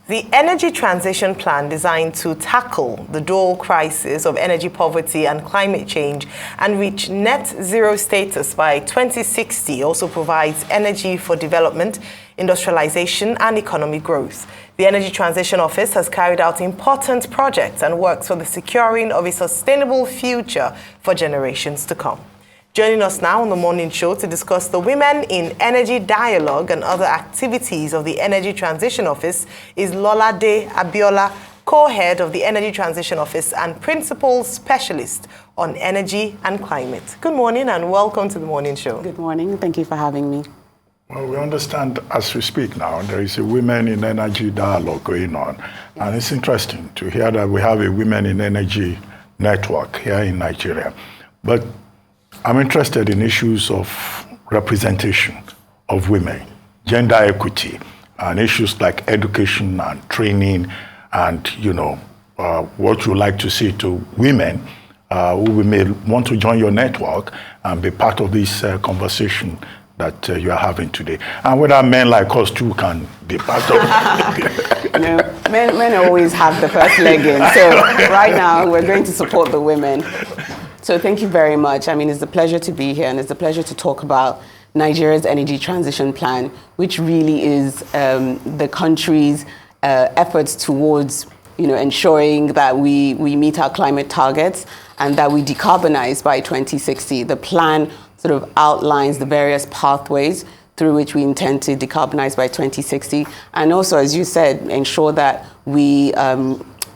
The energy transition plan designed to tackle the dual crisis of energy poverty and climate change and reach net zero status by 2060 also provides energy for development, industrialization and economic growth. The Energy Transition Office has carried out important projects and works for the securing of a sustainable future for generations to come. Joining us now on the morning show to discuss the Women in Energy Dialogue and other activities of the Energy Transition Office is Lolade Abiola, co-head of the Energy Transition Office and principal specialist on energy and climate. Good morning and welcome to the morning show. Good morning. Thank you for having me. Well, we understand as we speak now, there is a Women in Energy Dialogue going on. And it's interesting to hear that we have a Women in Energy network here in Nigeria. But I'm interested in issues of representation of women, gender equity, and issues like education and training and, what you like to see to women who may want to join your network and be part of this conversation that you are having today. And whether men like us too can be part of it. Men always have the first leg in. So right now we're going to support the women. So thank you very much. I mean, it's a pleasure to be here and it's a pleasure to talk about Nigeria's energy transition plan, which really is the country's efforts towards ensuring that we meet our climate targets and that we decarbonize by 2060. The plan sort of outlines the various pathways through which we intend to decarbonize by 2060. And also, as you said, ensure that we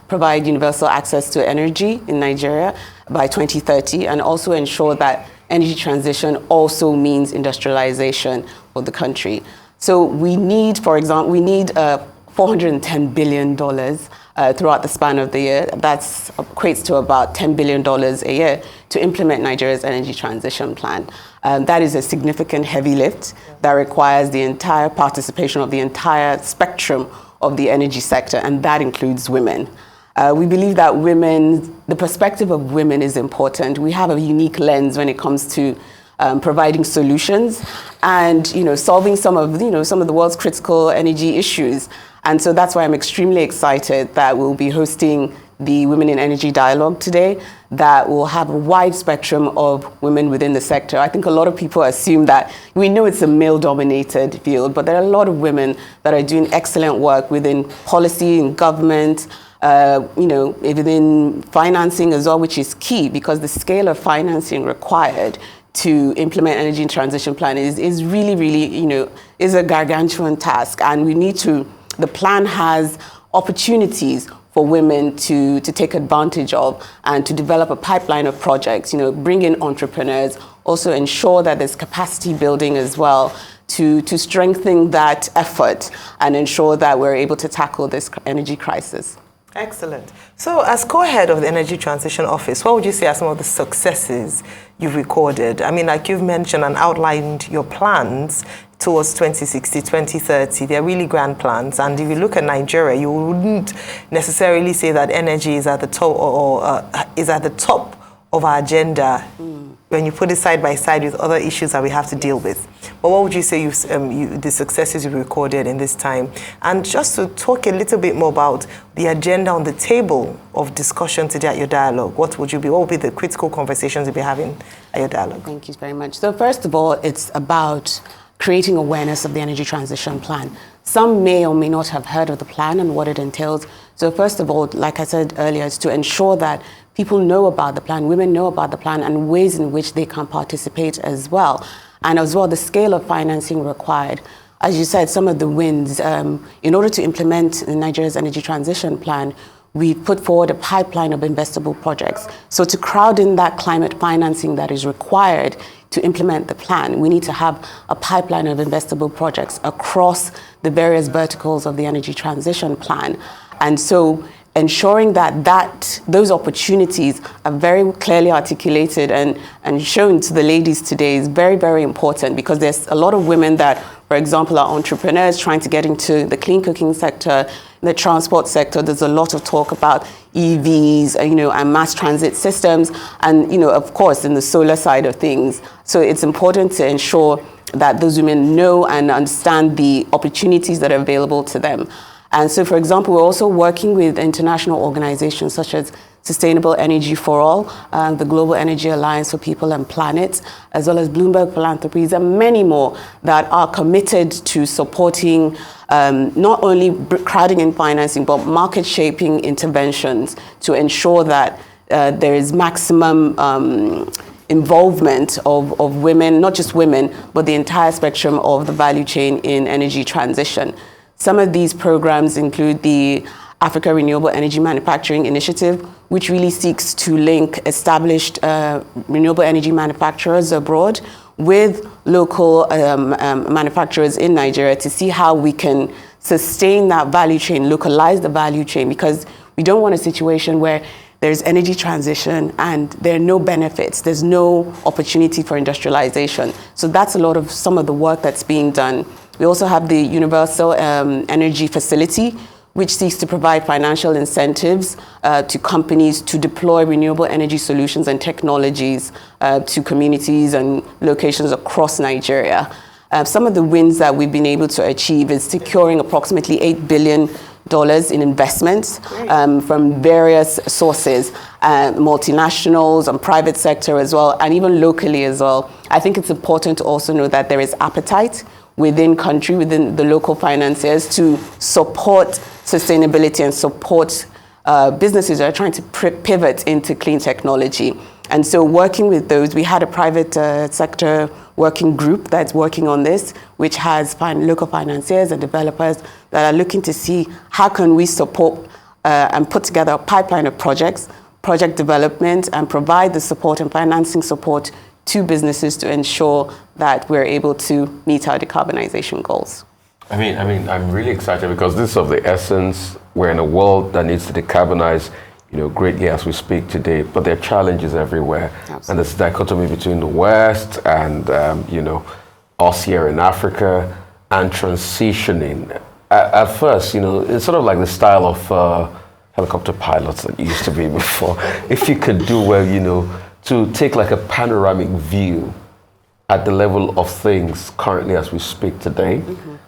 provide universal access to energy in Nigeria by 2030, and also ensure that energy transition also means industrialization for the country. So we need, for example, $410 billion throughout the span of the year. That equates to about $10 billion a year to implement Nigeria's energy transition plan. That is a significant heavy lift that requires the entire participation of the entire spectrum of the energy sector, and that includes women. We believe that the perspective of women is important. We have a unique lens when it comes to providing solutions and solving some of the world's critical energy issues. And so that's why I'm extremely excited that we'll be hosting the Women in Energy Dialogue today that will have a wide spectrum of women within the sector. I think a lot of people assume that we know it's a male-dominated field, but there are a lot of women that are doing excellent work within policy and government, within financing as well, which is key because the scale of financing required to implement energy transition plan is really, is a gargantuan task. And the plan has opportunities for women to take advantage of and to develop a pipeline of projects, bring in entrepreneurs, also ensure that there's capacity building as well to strengthen that effort and ensure that we're able to tackle this energy crisis. Excellent. So as co-head of the Energy Transition Office, what would you say are some of the successes you've recorded? I mean, like you've mentioned and outlined your plans towards 2060, 2030. They're really grand plans. And if you look at Nigeria, you wouldn't necessarily say that energy is at the top or is at the top of our agenda when you put it side by side with other issues that we have to deal with. But what would you say the successes you've recorded in this time? And just to talk a little bit more about the agenda on the table of discussion today at your dialogue, what would be the critical conversations you'll be having at your dialogue? Thank you very much. So first of all, it's about creating awareness of the energy transition plan. Some may or may not have heard of the plan and what it entails. So first of all, like I said earlier, it's to ensure that people know about the plan, women know about the plan and ways in which they can participate as well. And as well, the scale of financing required. As you said, some of the wins, in order to implement Nigeria's energy transition plan, we put forward a pipeline of investable projects. So to crowd in that climate financing that is required to implement the plan, we need to have a pipeline of investable projects across the various verticals of the energy transition plan. And so ensuring that those opportunities are very clearly articulated and shown to the ladies today is very, very important because there's a lot of women that, for example, are entrepreneurs trying to get into the clean cooking sector, the transport sector. There's a lot of talk about EVs, and mass transit systems, and, of course, in the solar side of things. So it's important to ensure that those women know and understand the opportunities that are available to them. And so, for example, we're also working with international organizations such as Sustainable Energy for All, the Global Energy Alliance for People and Planet, as well as Bloomberg Philanthropies, and many more that are committed to supporting not only crowding in financing, but market shaping interventions to ensure that there is maximum involvement of women, not just women, but the entire spectrum of the value chain in energy transition. Some of these programs include the Africa Renewable Energy Manufacturing Initiative, which really seeks to link established renewable energy manufacturers abroad with local manufacturers in Nigeria to see how we can sustain that value chain, localize the value chain, because we don't want a situation where there's energy transition and there are no benefits, there's no opportunity for industrialization. So that's a lot of some of the work that's being done. We also have the Universal Energy Facility, which seeks to provide financial incentives to companies to deploy renewable energy solutions and technologies to communities and locations across Nigeria. Some of the wins that we've been able to achieve is securing approximately $8 billion in investments from various sources, multinationals and private sector as well, and even locally as well. I think it's important to also know that there is appetite within country, within the local financiers to support sustainability and support businesses that are trying to pivot into clean technology. And so working with those, we had a private sector working group that's working on this, which has local financiers and developers that are looking to see how can we support and put together a pipeline of projects, project development, and provide the support and financing support to businesses to ensure that we're able to meet our decarbonization goals. I mean, I'm really excited because this is of the essence. We're in a world that needs to decarbonize, greatly as we speak today, but there are challenges everywhere. Absolutely. And this dichotomy between the West and, us here in Africa and transitioning. At first, it's sort of like the style of helicopter pilots that used to be before. If you could do well, to take like a panoramic view at the level of things currently as we speak today,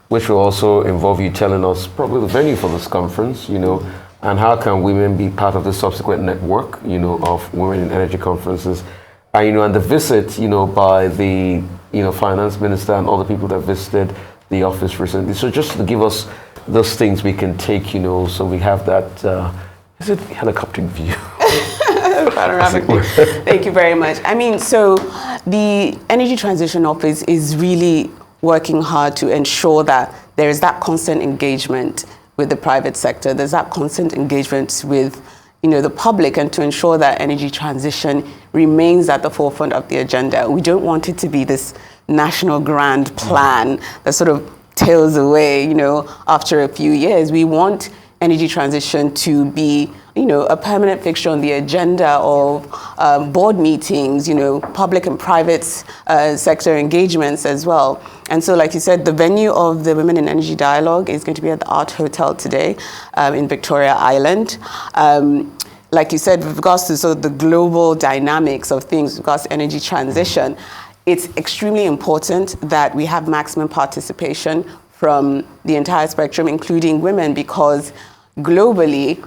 which will also involve you telling us probably the venue for this conference, and how can women be part of the subsequent network, of women in energy conferences, and the visit, by the, finance minister and all the people that visited the office recently. So just to give us those things we can take, so we have that, is it helicopter view? Panoramic view. Thank you very much. So the Energy Transition Office is really working hard to ensure that there is that constant engagement with the private sector. There's that constant engagement with, the public, and to ensure that energy transition remains at the forefront of the agenda. We don't want it to be this national grand plan that sort of tails away, after a few years. We want energy transition to be, a permanent fixture on the agenda of board meetings, public and private sector engagements as well. And so, like you said, the venue of the Women in Energy Dialogue is going to be at the Art Hotel today in Victoria Island. Like you said, with regards to sort of the global dynamics of things, with regards to energy transition, it's extremely important that we have maximum participation from the entire spectrum, including women, because globally,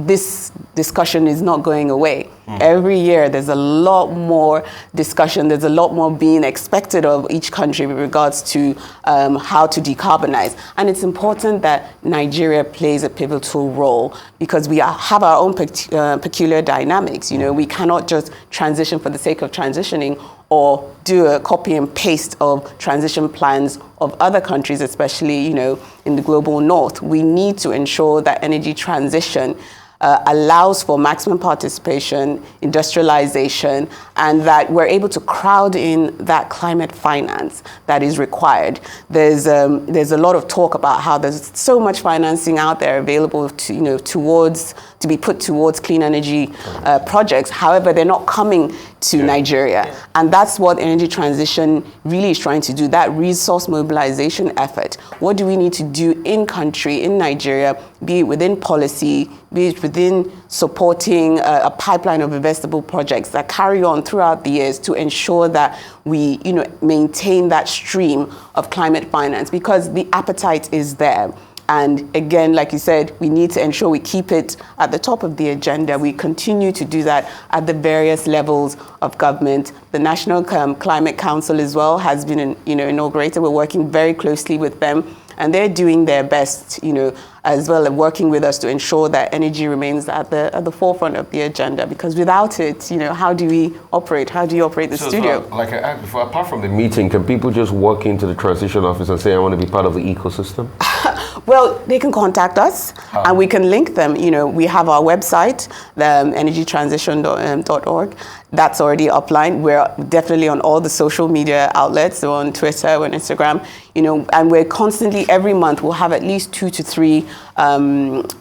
this discussion is not going away. Every year, there's a lot more discussion. There's a lot more being expected of each country with regards to how to decarbonize. And it's important that Nigeria plays a pivotal role because we have our own peculiar dynamics. We cannot just transition for the sake of transitioning or do a copy and paste of transition plans of other countries, especially, in the global north. We need to ensure that energy transition allows for maximum participation, industrialization, and that we're able to crowd in that climate finance that is required. There's a lot of talk about how there's so much financing out there available to to be put towards clean energy projects. However, they're not coming to Nigeria, and that's what energy transition really is trying to do. That resource mobilization effort. What do we need to do in country, in Nigeria, be it within policy, be it within supporting a pipeline of investable projects that carry on throughout the years to ensure that we, maintain that stream of climate finance, because the appetite is there. And again, like you said, we need to ensure we keep it at the top of the agenda. We continue to do that at the various levels of government. The National Climate Council as well has been inaugurated. We're working very closely with them, and they're doing their best, as well as working with us to ensure that energy remains at the forefront of the agenda. Because without it, how do we operate? How do you operate the studio? So, like I asked before, apart from the meeting, can people just walk into the transition office and say, I want to be part of the ecosystem? Well, they can contact us and we can link them. We have our website, energytransition.org. That's already upline. We're definitely on all the social media outlets. So on Twitter, we're on Instagram, and we're constantly, every month, we'll have at least 2 to 3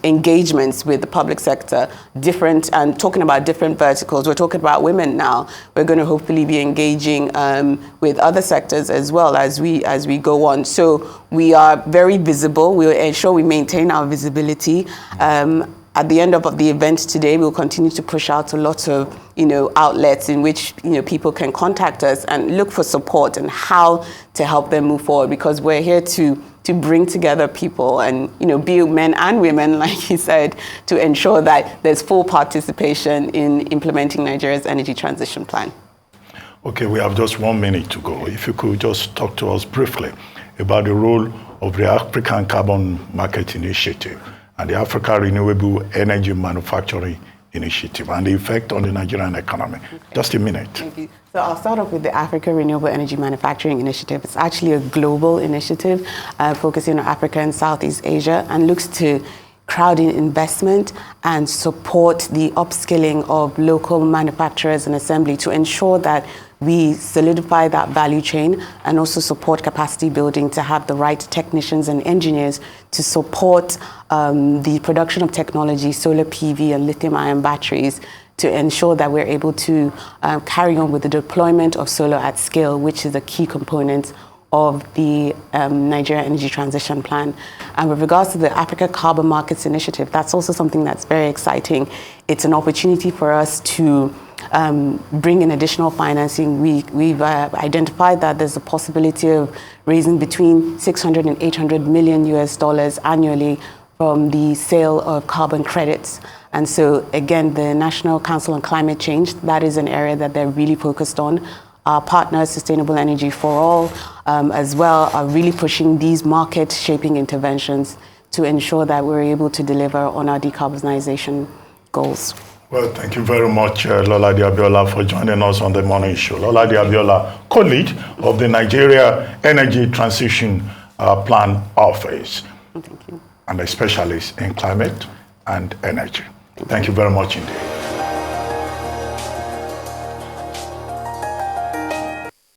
engagements with the public sector, and talking about different verticals. We're talking about women now. We're going to hopefully be engaging with other sectors as well as we go on. So we are very visible. We'll ensure we maintain our visibility. At the end of the event today, we'll continue to push out a lot of outlets in which people can contact us and look for support and how to help them move forward, because we're here to bring together people and be men and women, like he said, to ensure that there's full participation in implementing Nigeria's energy transition plan. Okay, we have just 1 minute to go. If you could just talk to us briefly about the role of the African Carbon Market Initiative and the Africa Renewable Energy Manufacturing Initiative and the effect on the Nigerian economy. Okay. Just a minute. Thank you. So I'll start off with the Africa Renewable Energy Manufacturing Initiative. It's actually a global initiative focusing on Africa and Southeast Asia, and looks to crowd in investment and support the upskilling of local manufacturers and assembly to ensure that we solidify that value chain and also support capacity building to have the right technicians and engineers to support the production of technology, solar PV and lithium-ion batteries, to ensure that we're able to carry on with the deployment of solar at scale, which is a key component of the Nigeria Energy Transition Plan. And with regards to the Africa Carbon Markets Initiative, that's also something that's very exciting. It's an opportunity for us to bring in additional financing. We've identified that there's a possibility of raising between 600 and 800 million US dollars annually from the sale of carbon credits. And so again, the National Council on Climate Change, that is an area that they're really focused on. Our partners, Sustainable Energy for All, as well, are really pushing these market-shaping interventions to ensure that we're able to deliver on our decarbonization goals. Well, thank you very much, Lolade Abiola, for joining us on the morning show. Lolade Abiola, co-lead of the Nigeria Energy Transition Plan Office. Thank you. And a specialist in climate and energy. Thank you very much indeed.